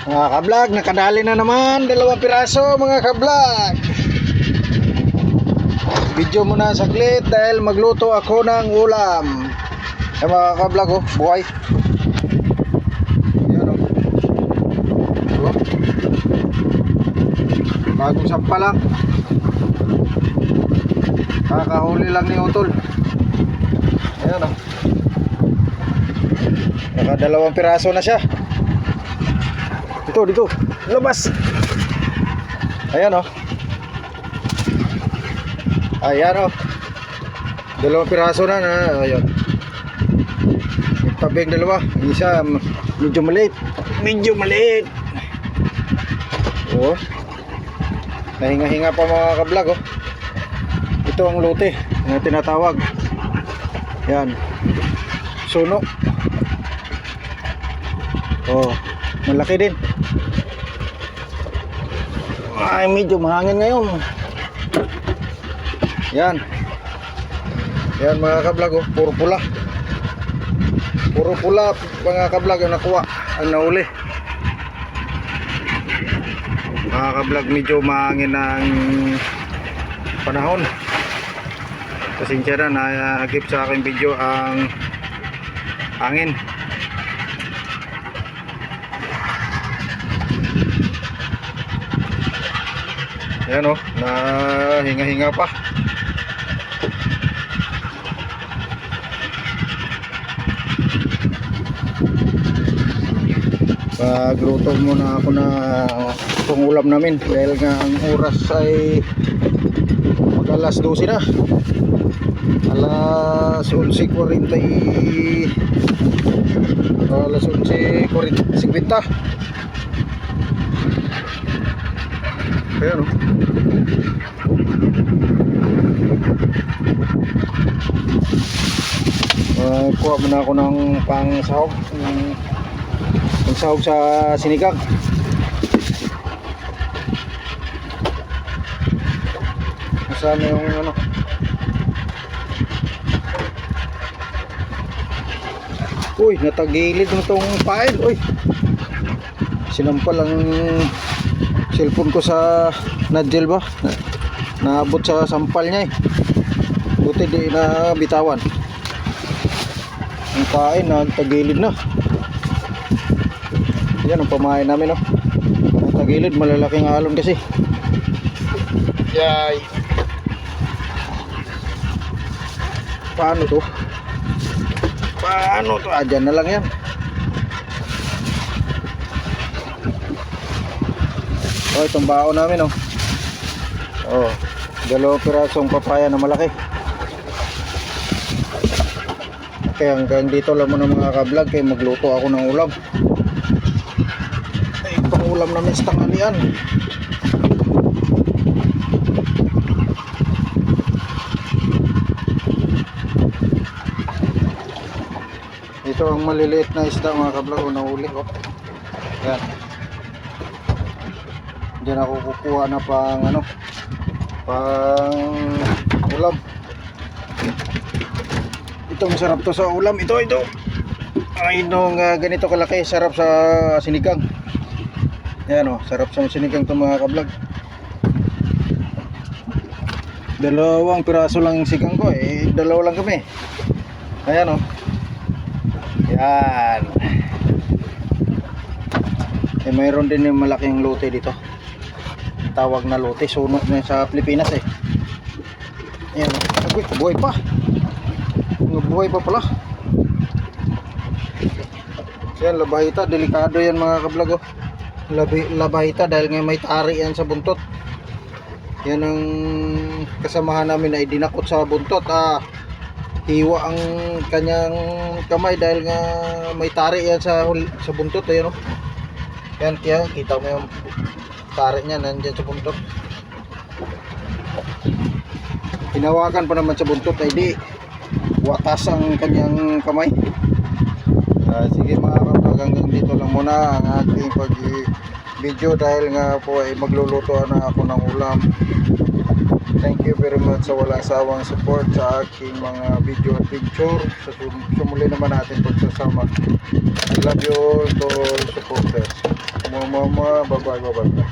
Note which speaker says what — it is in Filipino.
Speaker 1: Mga kablog, nakadali na naman, 2 piraso mga kablog. Video muna saglit dahil magluto ako ng ulam. Ay mga kablog, oh, buhay. Yan oh. Oh. Bagong sampa lang. Kakahuli lang ni Utol. Ayan oh. Naka 2 piraso na siya. Dito, labas. Ayan oh. Ayan oh. 2 piraso na. Ayan. Tabing 2. Isa medyo maliit. Oh. Nahinga-hinga pa mga kablog oh. Ito ang lute na tinatawag. Yan. Suno. Oh, malaki din. Ay, medyo mahangin ngayon. Yan. Yan mga kablog oh, puro pula mga kablog ang nakuha, ang nauli. Mga kablog, medyo mahangin ang panahon. Pasensya na, nahagip sa aking video ang hangin. Yan o, na hinga-hinga pa. Pagluto muna ako na itong ulam namin dahil nga ang oras ay mag alas 12 na. Alas 11:40, alas 11:50. Ayan o. Kuha muna ako ng pangsahog, pangsahog sa sinigang. Masama yung ano. Uy, natagilid mo itong file. Uy, sinampal ang cellphone ko sa nadjel ba? Naabot sa sampal niya eh. Buti di na bitawan. Ang kain nagtagilid na. Yan ang pamain namin oh. Nagtagilid, malalaking alon kasi. Yay. Paano to? Dyan na lang yan. Oh, itong bao namin oh. Oh, 2 pirasong papaya na malaki. Kaya hanggang dito lang muna mga kablog, kaya magluto ako ng ulam. Ay, itong ulam namin sa tanghalian. Ito ang maliliit na isda mga kablog, nahuli ko. Yan. Diyan ako kukuha na pang ano, pang ulam. Ito masarap to sa ulam. Ito ay nung ganito kalaki, sarap sa sinigang. Yan oh, sarap sa sinigang to mga kablog. 2 piraso lang sigang ko eh, 2 lang kami. Ayan oh. Yan. Eh, mayroon din yung malaking lote dito. Tawag na lote, suno na sa Pilipinas eh. Yan. Buhay pa. Buhay pa pala. Yan, labahita. Delikado yan mga kablog oh. Labahita dahil nga may tari yan sa buntot. Yan ang kasamahan namin na idinakot sa buntot. Hiwa ang kanyang kamay dahil nga may tari yan sa buntot. Ayan oh. Yan, kaya kita mo yung tari niya nandyan sa buntot. Hinawakan pa naman sa buntot ay di watas ang kanyang kamay. Sige mga kablog, hanggang dito lang muna ang ating pag-video dahil nga po ay magluluto na ako ng ulam. Thank you very much sa walang sawang support sa aking mga video at picture. Sa muli naman natin pagsasama. I love you all to supporters. Bye bye.